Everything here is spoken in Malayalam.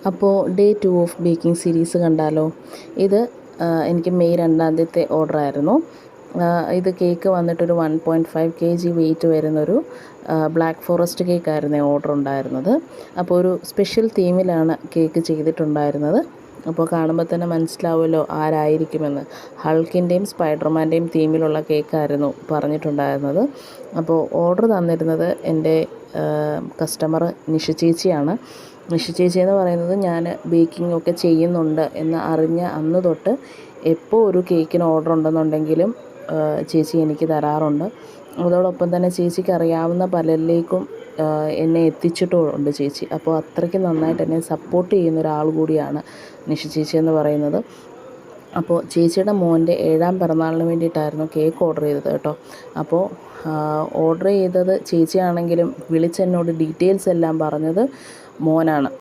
അപ്പോൾ ഡേ 2 ഓഫ് ബേക്കിംഗ് സീരീസ് കണ്ടാലോ. ഇത് എനിക്ക് മെയ് 2 ഓർഡറായിരുന്നു. ഇത് കേക്ക് വന്നിട്ടൊരു 1.5 kg വെയിറ്റ് വരുന്നൊരു ബ്ലാക്ക് ഫോറസ്റ്റ് കേക്കായിരുന്നു ഓർഡർ ഉണ്ടായിരുന്നത്. അപ്പോൾ ഒരു സ്പെഷ്യൽ തീമിലാണ് കേക്ക് ചെയ്തിട്ടുണ്ടായിരുന്നത്. അപ്പോൾ കാണുമ്പോൾ തന്നെ മനസ്സിലാവുമല്ലോ ആരായിരിക്കുമെന്ന്. ഹൾക്കിൻ്റെയും സ്പൈഡർമാൻ്റെയും തീമിലുള്ള കേക്കായിരുന്നു പറഞ്ഞിട്ടുണ്ടായിരുന്നത്. അപ്പോൾ ഓർഡർ തന്നിരുന്നത് എൻ്റെ കസ്റ്റമർ നിഷ ചേച്ചിയാണ്. നിഷ ചേച്ചി എന്ന് പറയുന്നത് ഞാൻ ബേക്കിംഗ് ഒക്കെ ചെയ്യുന്നുണ്ട് എന്ന് അറിഞ്ഞ അന്ന് തൊട്ട് എപ്പോൾ ഒരു കേക്കിന് ഓർഡർ ഉണ്ടെന്നുണ്ടെങ്കിലും ചേച്ചി എനിക്ക് തരാറുണ്ട്. അതോടൊപ്പം തന്നെ ചേച്ചിക്ക് അറിയാവുന്ന പലരിലേക്കും എന്നെ എത്തിച്ചിട്ടുമുണ്ട് ചേച്ചി. അപ്പോൾ അത്രയ്ക്ക് നന്നായിട്ട് എന്നെ സപ്പോർട്ട് ചെയ്യുന്ന ഒരാൾ കൂടിയാണ് നിഷ ചേച്ചി എന്ന് പറയുന്നത്. അപ്പോൾ ചേച്ചിയുടെ മോൻ്റെ 7ാം പിറന്നാളിന് വേണ്ടിയിട്ടായിരുന്നു കേക്ക് ഓർഡർ ചെയ്തത് കേട്ടോ. അപ്പോൾ ഓർഡർ ചെയ്തത് ചേച്ചിയാണെങ്കിലും വിളിച്ചെന്നോട് ഡീറ്റെയിൽസ് എല്ലാം പറഞ്ഞത് മോനാണ്.